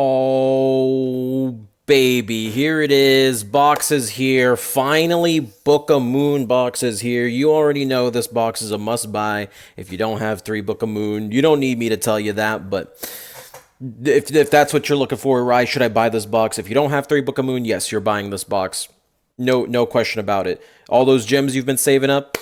Oh, baby, here it is. Boxes here. Finally, Book of Moon boxes here. You already know this box is a must buy. If you don't have 3 Book of Moon, you don't need me to tell you that, but if that's what you're looking for, why should I buy this box? If you don't have 3 Book of Moon, yes, you're buying this box. No question about it. All those gems you've been saving up,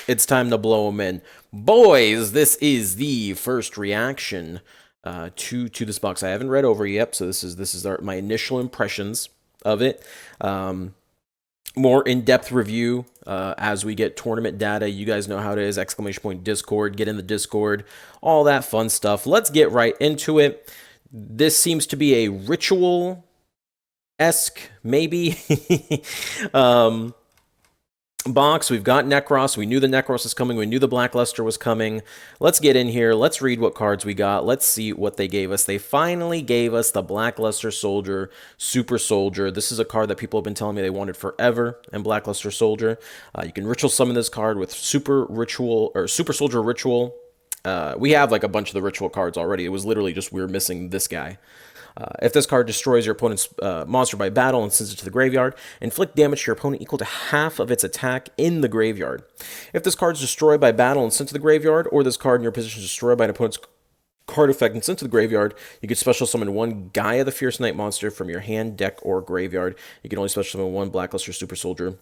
it's time to blow them in. Boys, this is the first reaction to this box. I haven't read over yet, so this is my initial impressions of it. More in-depth review as we get tournament data. You guys know how it is. Exclamation point Discord. Get in the Discord. All that fun stuff. Let's get right into it. This seems to be a ritual-esque, maybe. Box. We've got Necros. We knew the Necros was coming. We knew the Black Luster was coming. Let's get in here. Let's read what cards we got. Let's see what they gave us. They finally gave us the Black Luster Soldier, Super Soldier. This is a card that people have been telling me they wanted forever in Black Luster Soldier. You can ritual summon this card with Super Ritual or Super Soldier Ritual. We have like a bunch of the ritual cards already. It was literally just we were missing this guy. If this card destroys your opponent's monster by battle and sends it to the graveyard, inflict damage to your opponent equal to half of its attack in the graveyard. If this card is destroyed by battle and sent to the graveyard, or this card in your position is destroyed by an opponent's card effect and sent to the graveyard, you can special summon 1 Gaia the Fierce Knight monster from your hand, deck, or graveyard. You can only special summon 1 Black Luster Super Soldier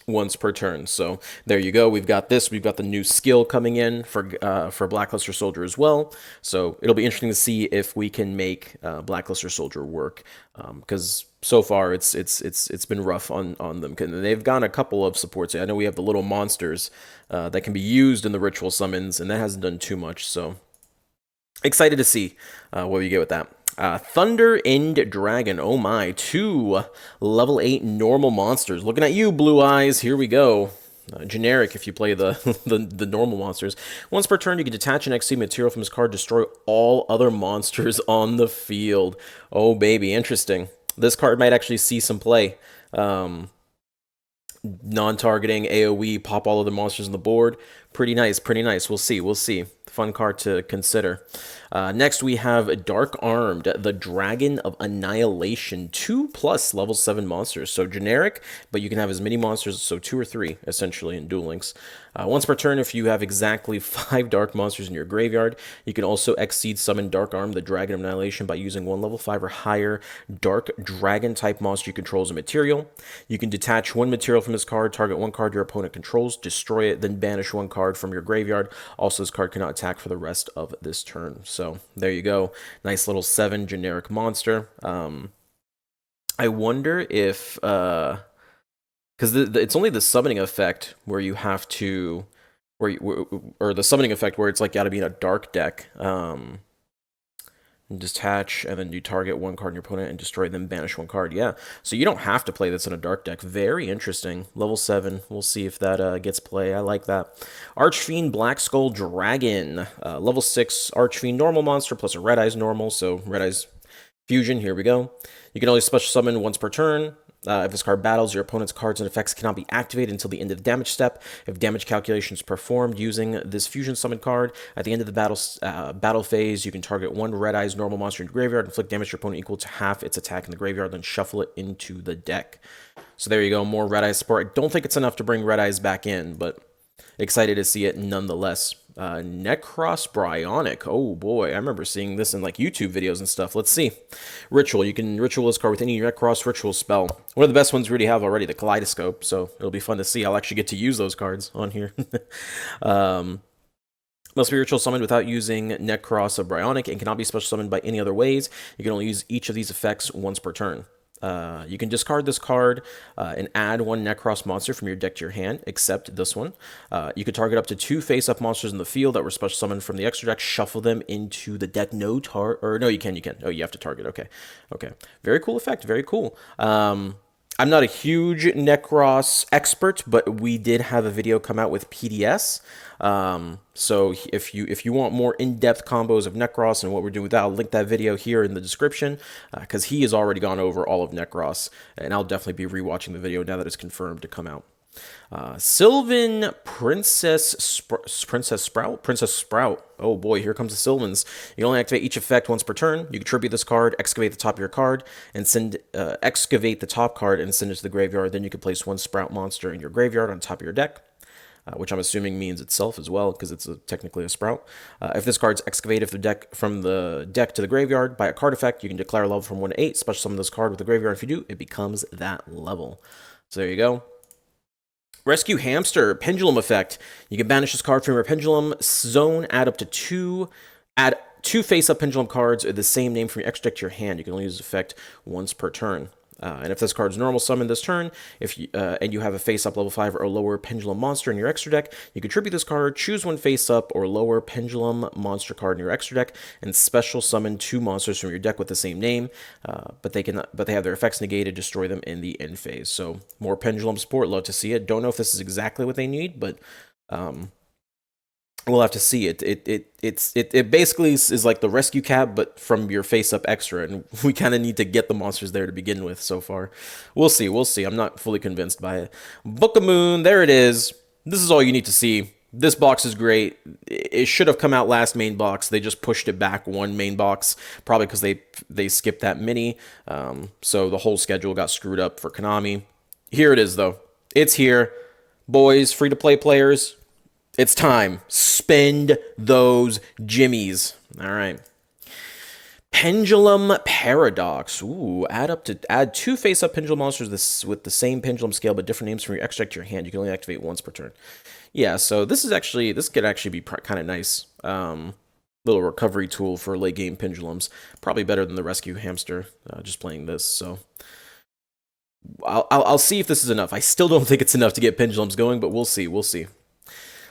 once per turn. So there you go. We've got this. We've got the new skill coming in for Black Luster Soldier as well. So it'll be interesting to see if we can make Black Luster Soldier work, because so far it's been rough on them. They've got a couple of supports. I know we have the little monsters that can be used in the ritual summons, and that hasn't done too much. So excited to see what we get with that. Thunder End Dragon. Oh my, 2 level 8 normal monsters. Looking at you, Blue Eyes. Here we go. Generic if you play the normal monsters. Once per turn, you can detach an XC material from his card, destroy all other monsters on the field. Oh baby, interesting. This card might actually see some play. Non-targeting, AoE, pop all of the monsters on the board. Pretty nice, pretty nice. We'll see. Fun card to consider. Next, we have Dark Armed, the Dragon of Annihilation. 2+ level 7 monsters. So generic, but you can have as many monsters, so 2 or 3, essentially, in Duel Links. Once per turn, if you have exactly 5 dark monsters in your graveyard, you can also exceed summon Dark Armed, the Dragon of Annihilation, by using 1 level 5 or higher dark dragon-type monster you control as a material. You can detach 1 material from this card, target 1 card your opponent controls, destroy it, then banish 1 card from your graveyard. Also, this card cannot attack for the rest of this turn. So there you go. Nice little 7 generic monster. I wonder if because it's only the summoning effect where you have to, or the summoning effect where it's like got to be in a dark deck. And detach, and then you target 1 card in your opponent and destroy them, banish 1 card. Yeah, so you don't have to play this in a dark deck. Very interesting. Level 7. We'll see if that gets play. I like that. Archfiend Black Skull Dragon. Level 6 Archfiend normal monster plus a Red Eyes normal. So Red Eyes fusion. Here we go. You can only special summon once per turn. If this card battles, your opponent's cards and effects cannot be activated until the end of the damage step. If damage calculations performed using this fusion summon card, at the end of the battle phase, you can target 1 Red Eyes normal monster in your graveyard, inflict damage to your opponent equal to half its attack in the graveyard, then shuffle it into the deck. So there you go, more Red Eyes support. I don't think it's enough to bring Red Eyes back in, but excited to see it nonetheless. Necros Bryonic. Oh boy, I remember seeing this in like YouTube videos and stuff. Let's see. Ritual. You can ritual this card with any Necros ritual spell. One of the best ones we already have already, the Kaleidoscope. So it'll be fun to see. I'll actually get to use those cards on here. Must be ritual summoned without using Necros of Bryonic and cannot be special summoned by any other ways. You can only use each of these effects once per turn. You can discard this card and add 1 Necros monster from your deck to your hand, except this one. You can target up to 2 face-up monsters in the field that were special summoned from the extra deck, shuffle them into the deck. No, you can. Oh, you have to target. Okay. Very cool effect. Very cool. I'm not a huge Necros expert, but we did have a video come out with PDS. So if you want more in-depth combos of Necros and what we're doing with that, I'll link that video here in the description, because he has already gone over all of Necros, and I'll definitely be rewatching the video now that it's confirmed to come out. Sylvan Princess Sprout. Oh boy, here comes the Sylvans. You only activate each effect once per turn. You contribute this card, excavate the top of your card, and excavate the top card and send it to the graveyard. Then you can place one Sprout monster in your graveyard on top of your deck. Which I'm assuming means itself as well, because it's technically a Sprout. If this card's excavated from the deck to the graveyard by a card effect, you can declare a level from 1 to 8, special summon this card with the graveyard. If you do, it becomes that level. So there you go. Rescue Hamster, Pendulum effect. You can banish this card from your Pendulum zone, add two face-up Pendulum cards of the same name from your extra deck to your hand. You can only use this effect once per turn. And if this card's normal summon this turn, and you have a face-up level 5 or lower Pendulum monster in your extra deck, you contribute this card, choose one face-up or lower Pendulum monster card in your extra deck, and special summon 2 monsters from your deck with the same name. But they have their effects negated, destroy them in the end phase. So more Pendulum support, love to see it. Don't know if this is exactly what they need, but we'll have to see it. It basically is like the rescue cap, but from your face-up extra, and we kind of need to get the monsters there to begin with so far. We'll see. I'm not fully convinced by it. Book of Moon, there it is. This is all you need to see. This box is great. It should have come out last main box. They just pushed it back one main box, probably because they skipped that mini. So the whole schedule got screwed up for Konami. Here it is, though. It's here. Boys, free-to-play players, it's time. Spend those jimmies. All right. Pendulum Paradox. Ooh, add 2 face-up Pendulum monsters with the same Pendulum scale but different names from your extra deck to your hand. You can only activate once per turn. Yeah, so this could actually be kind of nice. Little recovery tool for late game Pendulums. Probably better than the Rescue Hamster. Just playing this, so I'll see if this is enough. I still don't think it's enough to get Pendulums going, but we'll see.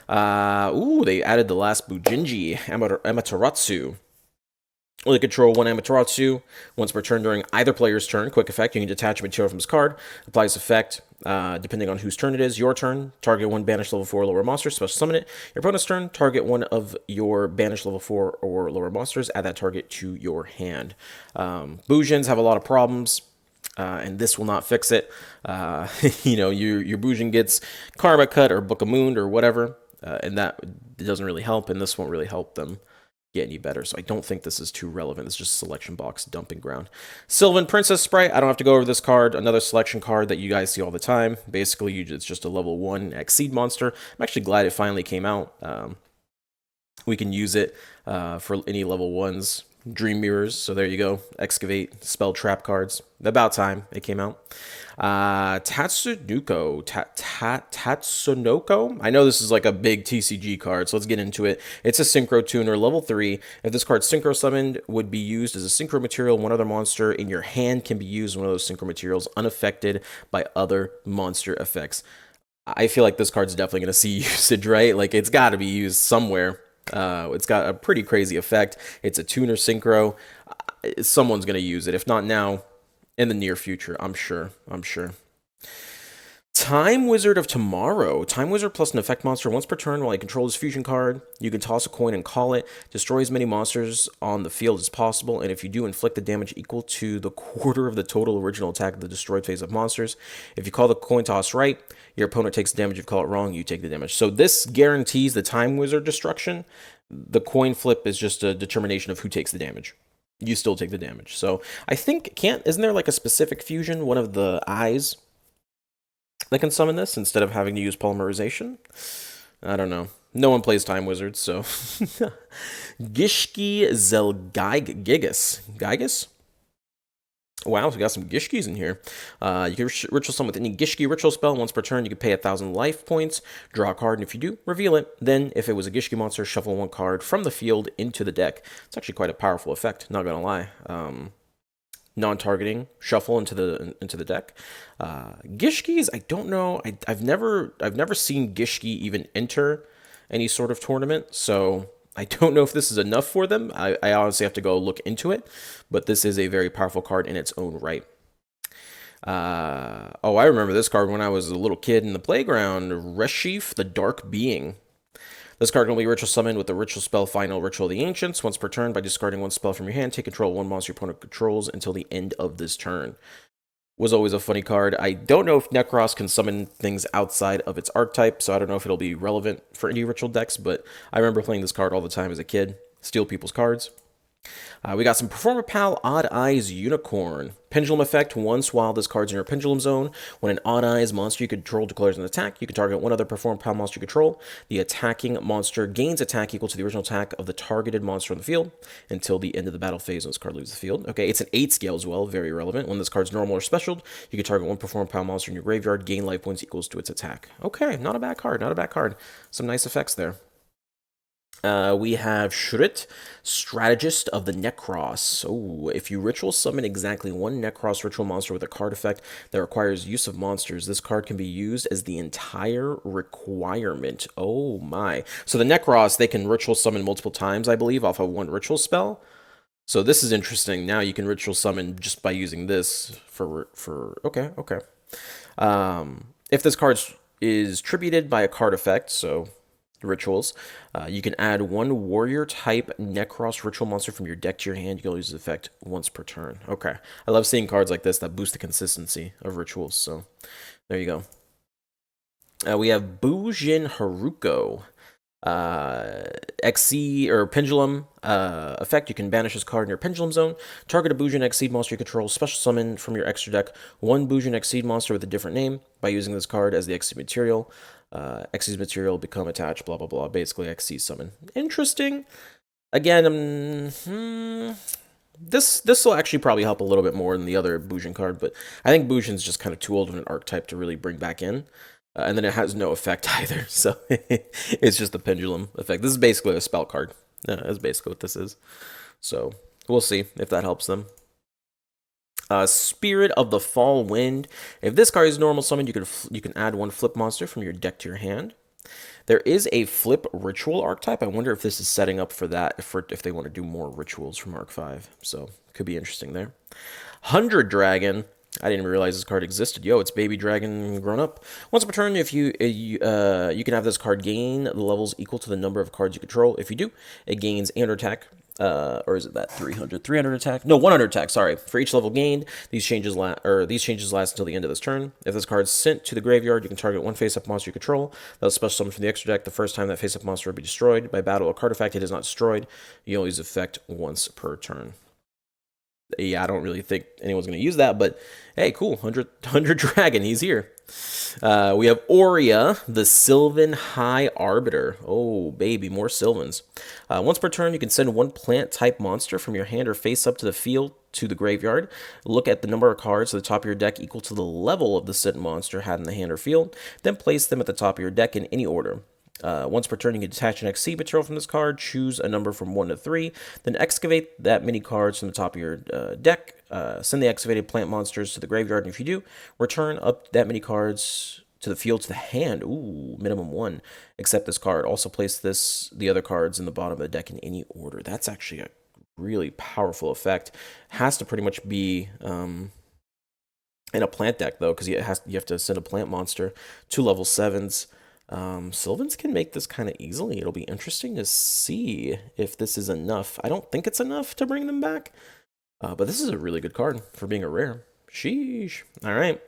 They added the last Bujinji, Amaterasu. Only control 1 Amaterasu once per turn during either player's turn. Quick effect, you can detach a material from his card. Applies effect depending on whose turn it is. Your turn, target 1 banished level 4 or lower monster, special summon it. Your opponent's turn, target 1 of your banished level 4 or lower monsters, add that target to your hand. Bujins have a lot of problems. And this will not fix it. Your Bujin gets Karma Cut or Book of Moon or whatever. And that doesn't really help, and this won't really help them get any better. So I don't think this is too relevant. It's just selection box dumping ground. Sylvan Princess Sprite. I don't have to go over this card. Another selection card that you guys see all the time. Basically, it's just a level 1 Exceed monster. I'm actually glad it finally came out. We can use it for any level 1s. Dream Mirrors, so there you go. Excavate, spell trap cards. About time it came out. Tatsunoko. Tatsunoko? I know this is like a big TCG card, so let's get into it. It's a Synchro Tuner, level 3. If this card's Synchro summoned, would be used as a Synchro material. One other monster in your hand can be used as one of those Synchro materials, unaffected by other monster effects. I feel like this card's definitely going to see usage, right? Like, it's got to be used somewhere. It's got a pretty crazy effect. It's a tuner synchro. Someone's going to use it. If not now, in the near future, I'm sure. Time Wizard of Tomorrow. Time Wizard plus an effect monster once per turn while you control his fusion card. You can toss a coin and call it. Destroy as many monsters on the field as possible. And if you do, inflict the damage equal to the quarter of the total original attack of the destroyed phase of monsters. If you call the coin toss right, your opponent takes the damage. If you call it wrong, you take the damage. So this guarantees the Time Wizard destruction. The coin flip is just a determination of who takes the damage. You still take the damage. So I think, isn't there like a specific fusion, one of the eyes that can summon this instead of having to use polymerization? I don't know. No one plays Time Wizards, so. Gishki Zelgigas. Gigas? Wow, we got some Gishkis in here. You can ritual summon with any Gishki ritual spell once per turn. You can pay 1,000 life points, draw a card, and if you do, reveal it. Then, if it was a Gishki monster, shuffle 1 card from the field into the deck. It's actually quite a powerful effect, not gonna lie. Non-targeting, shuffle into the deck. Gishkis, I don't know. I've never seen Gishki even enter any sort of tournament, so I don't know if this is enough for them. I honestly have to go look into it, but this is a very powerful card in its own right. I remember this card when I was a little kid in the playground. Reshif, the Dark Being. This card can be ritual summoned with the ritual spell Final Ritual of the Ancients. Once per turn, by discarding 1 spell from your hand, take control of 1 monster your opponent controls until the end of this turn. Was always a funny card. I don't know if Necros can summon things outside of its archetype, so I don't know if it'll be relevant for any ritual decks, but I remember playing this card all the time as a kid. Steal people's cards. We got some Performer Pal Odd Eyes Unicorn. Pendulum effect. Once while this card's in your Pendulum zone, when an Odd Eyes monster you control declares an attack, you can target one other Performer Pal monster you control. The attacking monster gains attack equal to the original attack of the targeted monster on the field until the end of the battle phase when this card leaves the field. Okay, it's an 8 scale as well, very relevant. When this card's normal or special, you can target one Performer Pal monster in your graveyard, gain life points equals to its attack. Okay, not a bad card, not a bad card. Some nice effects there. We have Shrit, Strategist of the Necros. So, if you ritual summon exactly one Necros ritual monster with a card effect that requires use of monsters, this card can be used as the entire requirement. Oh my. So the Necros, they can ritual summon multiple times, I believe, off of one ritual spell. So this is interesting. Now you can ritual summon just by using this okay. If this card is tributed by a card effect, so rituals, you can add one warrior type Necros ritual monster from your deck to your hand. You can use this effect once per turn. Okay, I love seeing cards like this that boost the consistency of rituals. So there you go. We have Bujin Haruko. Exceed or Pendulum effect. You can banish this card in your Pendulum zone. Target a Bujin Exceed monster you control. Special summon from your extra deck one Bujin Exceed monster with a different name by using this card as the Exceed material. Exceed material become attached. Blah blah blah. Basically, Exceed summon. Interesting. Again, this will actually probably help a little bit more than the other Bujin card, but I think Bujin's just kind of too old of an archetype to really bring back in. And then it has no effect either, so it's just the Pendulum effect. This is basically a spell card. That's basically what this is. So we'll see if that helps them. Spirit of the Fall Wind. If this card is normal summon, you can add one flip monster from your deck to your hand. There is a flip ritual archetype. I wonder if this is setting up for that, if they want to do more rituals from Arc 5. So could be interesting there. 100 Dragon. I didn't even realize this card existed. Yo, it's Baby Dragon grown up. Once per turn, if you can have this card gain the levels equal to the number of cards you control. If you do, it gains 800 attack. Or is it that 300? 300 attack? No, 100 attack. Sorry. For each level gained, these changes last until the end of this turn. If this card's sent to the graveyard, you can target one face-up monster you control. That's special summon from the extra deck. The first time that face-up monster will be destroyed by battle or card effect, it is not destroyed. You only use effect once per turn. Yeah, I don't really think anyone's going to use that, but hey, cool. 100 Dragon, he's here. We have Aurea, the Sylvan High Arbiter. Oh, baby, more Sylvans. Once per turn, you can send one plant-type monster from your hand or face up to the field to the graveyard. Look at the number of cards at the top of your deck equal to the level of the sent monster had in the hand or field. Then place them at the top of your deck in any order. Once per turn, you can detach an Exceed material from this card, choose a number from 1 to 3, then excavate that many cards from the top of your deck, send the excavated plant monsters to the graveyard, and if you do, return up that many cards to the field to the hand. Ooh, minimum 1. Except this card. Also place the other cards in the bottom of the deck in any order. That's actually a really powerful effect. Has to pretty much be in a plant deck, though, because you have to send a plant monster, 2 level 7s. Sylvans can make this kind of easily. It'll be interesting to see if this is enough. I don't think it's enough to bring them back, but this is a really good card for being a rare. Sheesh. All right.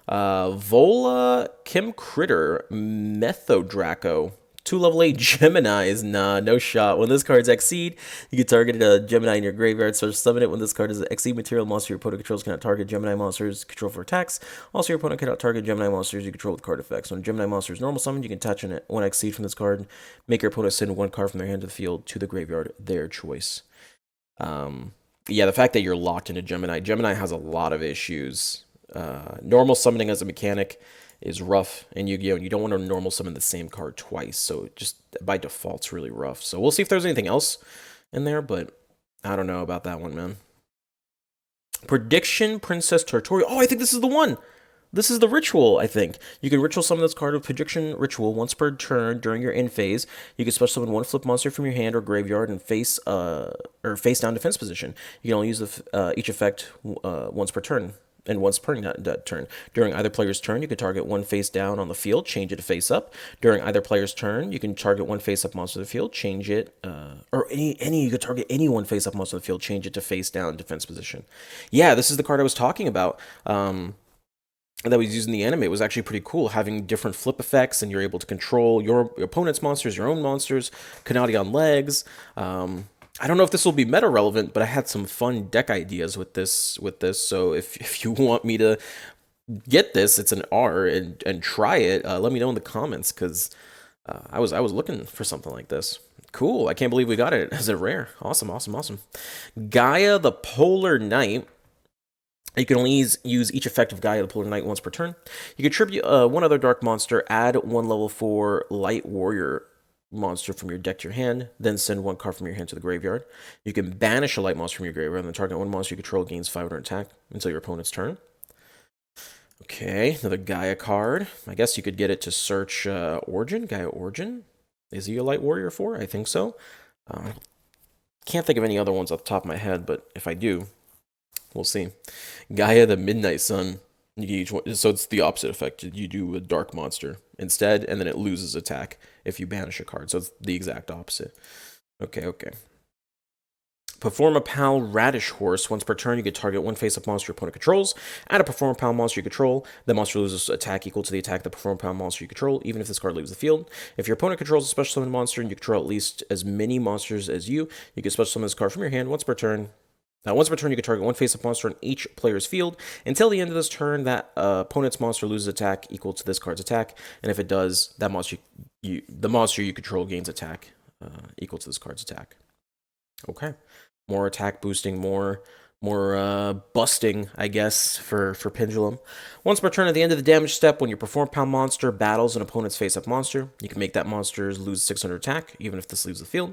Vola Kim Critter Methodraco. 2 level 8 Geminis. Nah, no shot. When this card's Exceed, you can target a Gemini in your graveyard, so summon it. When this card is an Exceed material monster your opponent controls cannot target Gemini monsters control for attacks. Also, your opponent cannot target Gemini monsters you control with card effects. When a Gemini monster is normal summoned, you can attach one Exceed from this card. Make your opponent send one card from their hand to the field to the graveyard, their choice. Yeah, the fact that you're locked into Gemini has a lot of issues. Normal summoning as a mechanic is rough in Yu-Gi-Oh! And you don't want to normal summon the same card twice, so just by default, it's really rough. So we'll see if there's anything else in there, but I don't know about that one, man. Prediction Princess Territorial. Oh, I think this is the one. This is the ritual, I think. You can ritual summon this card with Prediction Ritual once per turn during your end phase. You can special summon one flip monster from your hand or graveyard and face down defense position. You can only use each effect once per turn. and once per turn. During either player's turn, you can target one face down on the field, change it to face up. During either player's turn, you can target one face up monster on the field, change it, or you could target any one face up monster on the field, change it to face down defense position. Yeah, this is the card I was talking about. That was used in the anime. It was actually pretty cool, having different flip effects, and you're able to control your opponent's monsters, your own monsters, Kanadi on legs. I don't know if this will be meta relevant, but I had some fun deck ideas with this. So if you want me to get this, it's an R, and try it, let me know in the comments, because I was looking for something like this. Cool. I can't believe we got it as a rare. Awesome. Gaia the Polar Knight. You can only use each effect of Gaia the Polar Knight once per turn. You can tribute one other dark monster, add one level 4 light warrior monster from your deck to your hand, then send one card from your hand to the graveyard. You can banish a light monster from your graveyard, and then target one monster you control gains 500 attack until your opponent's turn. Okay, another Gaia card. I guess you could get it to search Origin. Gaia Origin. Is he a light warrior 4? I think so. Can't think of any other ones off the top of my head, but if I do, we'll see. Gaia the Midnight Sun. So it's the opposite effect. You do a dark monster instead, and then it loses attack if you banish a card. So it's the exact opposite. Okay. Perform a Pal Radish Horse. Once per turn, you can target one face-up monster your opponent controls. Add a Perform a Pal monster you control. The monster loses attack equal to the attack of the Perform a Pal monster you control, even if this card leaves the field. If your opponent controls a special summon monster and you control at least as many monsters as you can special summon this card from your hand once per turn. Once per turn, you can target one face-up monster on each player's field. Until the end of this turn, that opponent's monster loses attack equal to this card's attack, and if it does, that monster the monster you control gains attack equal to this card's attack. Okay, more attack boosting, more busting, I guess, for Pendulum. Once per turn, at the end of the damage step, when your Perform Pal monster battles an opponent's face-up monster, you can make that monster lose 600 attack, even if this leaves the field.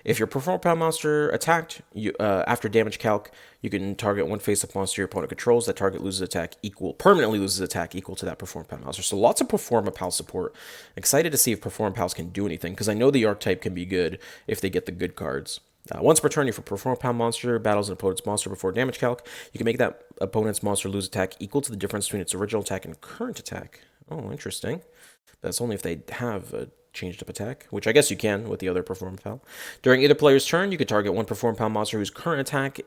If your Perform Pal monster attacked, after damage calc, you can target one face-up monster your opponent controls. That target permanently loses attack equal to that Perform Pal monster. So lots of Perform Pal support. Excited to see if Perform Pals can do anything, because I know the archetype can be good if they get the good cards. Once per turn, if a Perform Pal monster battles an opponent's monster before damage calc, you can make that opponent's monster lose attack equal to the difference between its original attack and current attack. Oh, interesting. That's only if they have a changed up attack, which I guess you can with the other Perform Pal. During either player's turn, you can target one Perform Pal monster whose current attack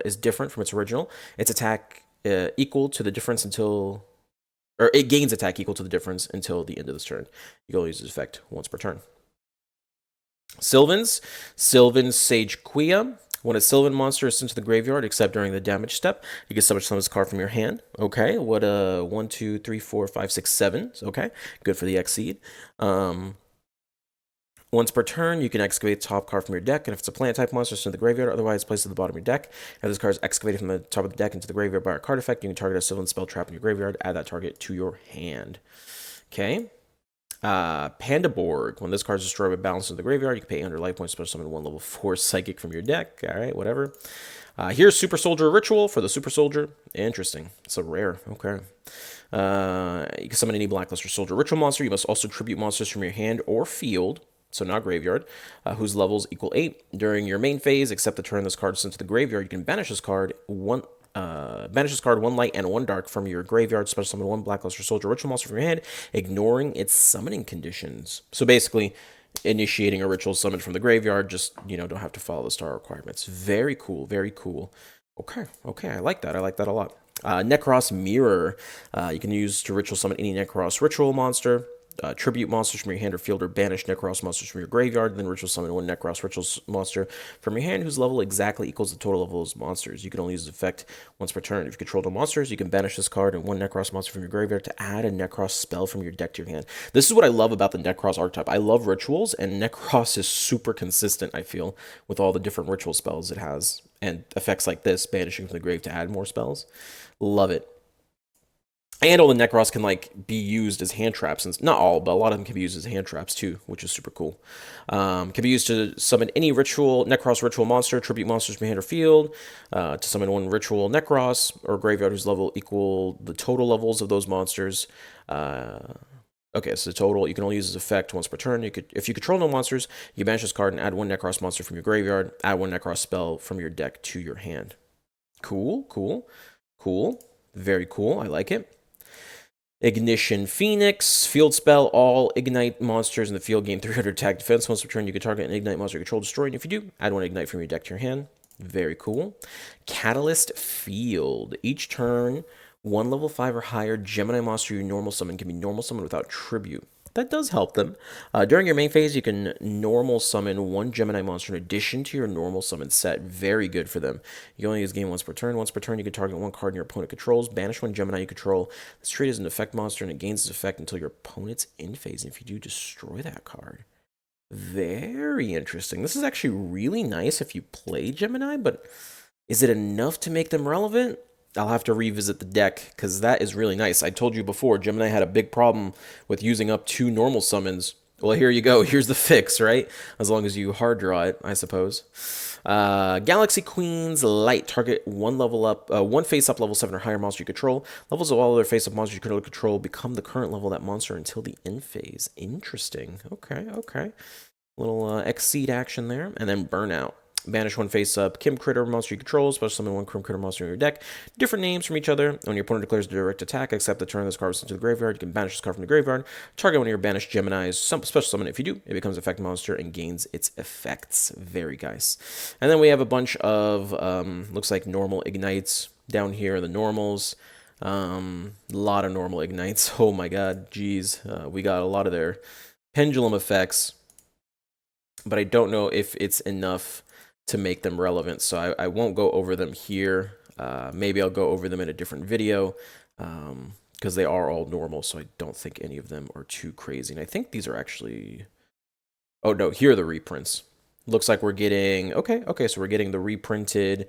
is different from its original. Its attack equal to the difference until... Or it gains attack equal to the difference until the end of this turn. You can only use this effect once per turn. Sylvan Sage Quia. When a Sylvan monster is sent to the graveyard, except during the damage step, you can summon this card from your hand. Okay, what 1, 2, 3, 4, 5, 6, 7. Okay, good for the Exceed. Once per turn, you can excavate the top card from your deck, and if it's a plant type monster, send to the graveyard. Otherwise, place it at the bottom of your deck. If this card is excavated from the top of the deck into the graveyard by a card effect, you can target a Sylvan spell trap in your graveyard. Add that target to your hand. Okay. Pandaborg. When this card is destroyed by balance in the graveyard, you can pay 800 life points, special summon one level 4 psychic from your deck. Alright, whatever. Here's Super Soldier Ritual for the Super Soldier. Interesting. It's a rare. Okay. You can summon any Blackluster Soldier Ritual monster. You must also tribute monsters from your hand or field, so not graveyard, whose levels equal 8. During your main phase, except the turn this card is sent to the graveyard, you can banish this card one light and one dark from your graveyard, special summon one Blackluster Soldier Ritual monster from your hand, ignoring its summoning conditions. So basically, initiating a ritual summon from the graveyard, just, don't have to follow the star requirements. Very cool, very cool. Okay, I like that. I like that a lot. Necros Mirror. You can use to ritual summon any Necros ritual monster. Tribute monsters from your hand or field, or banish Necros monsters from your graveyard, then ritual summon one Necros ritual monster from your hand whose level exactly equals the total level of those monsters. You can only use this effect once per turn. If you control no monsters, you can banish this card and one Necros monster from your graveyard to add a Necros spell from your deck to your hand. This is what I love about the Necros archetype. I love rituals, and Necros is super consistent, I feel, with all the different ritual spells it has, and effects like this, banishing from the grave to add more spells. Love it. And all the Necros can be used as hand traps, and not all, but a lot of them can be used as hand traps too, which is super cool. Can be used to summon any Necros ritual monster, tribute monsters from your hand or field, to summon one ritual Necros or graveyard whose level equal the total levels of those monsters. Okay, so the total, you can only use this effect once per turn. If you control no monsters, you banish this card and add one Necros monster from your graveyard, add one Necros spell from your deck to your hand. Cool. Very cool. I like it. Ignition Phoenix, field spell, all ignite monsters in the field gain 300 attack defense. Once per turn, you can target an ignite monster you control, destroy, and if you do, add one ignite from your deck to your hand. Very cool. Catalyst Field. Each turn, one level 5 or higher Gemini monster you normal summon can be normal summoned without tribute. That does help them. During your main phase, you can normal summon one Gemini monster in addition to your normal summon set. Very good for them. You only use game once per turn. Once per turn, you can target one card your opponent controls. Banish one Gemini you control. This treated as an effect monster, and it gains its effect until your opponent's in phase. And if you do, destroy that card. Very interesting. This is actually really nice if you play Gemini, but is it enough to make them relevant? I'll have to revisit the deck because that is really nice. I told you before, Gemini had a big problem with using up 2 normal summons. Well, here you go. Here's the fix, right? As long as you hard draw it, I suppose. Galaxy Queen's Light. Target one level up, one face up level 7 or higher monster you control. Levels of all other face up monsters you control become the current level of that monster until the end phase. Interesting. Okay, okay. Little Exceed action there. And then Burnout. Banish one face up Kim Critter monster you control, special summon one Kim Critter monster in your deck. Different names from each other. When your opponent declares a direct attack, except the turn this card was sent to the graveyard, you can banish this card from the graveyard. Target one of your banished Geminis, special summon it. If you do, it becomes an effect monster and gains its effects. Very nice. And then we have a bunch of, looks like normal ignites down here, the normals. A lot of normal ignites. Oh my god, geez. We got a lot of their pendulum effects, but I don't know if it's enough to make them relevant, so I won't go over them here. Maybe I'll go over them in a different video because they are all normal, so I don't think any of them are too crazy. And I think these are actually... Oh, no, here are the reprints. Looks like we're getting... Okay, so we're getting the reprinted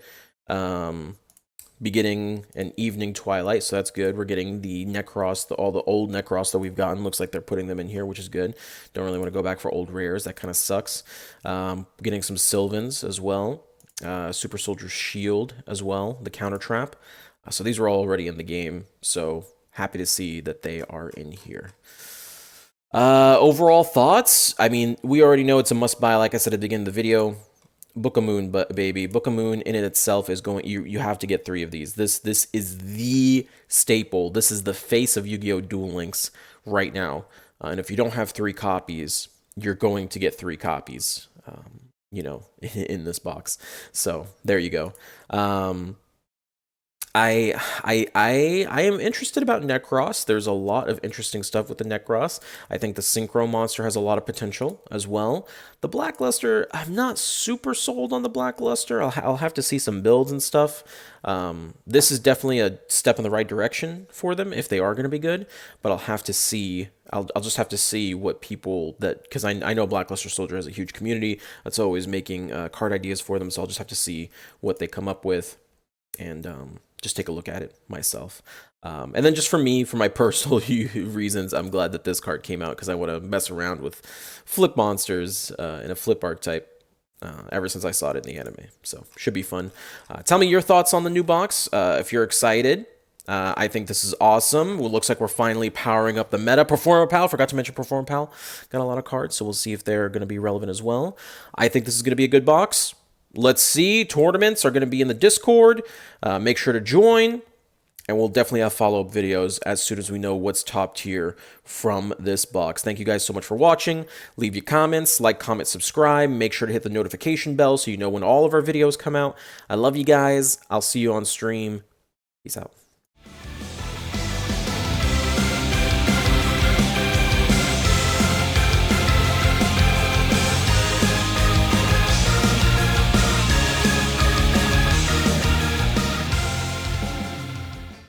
beginning and evening twilight, so that's good. We're getting the Necros, all the old Necros that we've gotten. Looks like they're putting them in here, which is good. Don't really want to go back for old rares. That kind of sucks. Getting some Sylvans as well. Super Soldier Shield as well, the counter trap. So these are all already in the game, so happy to see that they are in here. Overall thoughts? I mean, we already know it's a must-buy, like I said at the beginning of the video. Book of Moon, baby. Book of Moon in it itself is going... You have to get 3 of these. This is the staple. This is the face of Yu-Gi-Oh! Duel Links right now. And if you don't have 3 copies, you're going to get 3 copies, you know, in this box. So there you go. I am interested about Necros. There's a lot of interesting stuff with the Necros. I think the Synchro monster has a lot of potential as well. The Blackluster, I'm not super sold on the Blackluster. I'll have to see some builds and stuff. This is definitely a step in the right direction for them if they are going to be good, but I'll have to see. I'll just have to see what people that, because I know Blackluster Soldier has a huge community that's always making card ideas for them, so I'll just have to see what they come up with and just take a look at it myself. And then just for me, for my personal reasons, I'm glad that this card came out because I want to mess around with flip monsters in a flip archetype ever since I saw it in the anime. So should be fun. Tell me your thoughts on the new box. If you're excited, I think this is awesome. It looks like we're finally powering up the meta. Performer Pal, forgot to mention Performer Pal. Got a lot of cards, so we'll see if they're going to be relevant as well. I think this is going to be a good box. Let's see. Tournaments are going to be in the Discord. Make sure to join. And we'll definitely have follow-up videos as soon as we know what's top tier from this box. Thank you guys so much for watching. Leave your comments, like, comment, subscribe. Make sure to hit the notification bell so you know when all of our videos come out. I love you guys. I'll see you on stream. Peace out.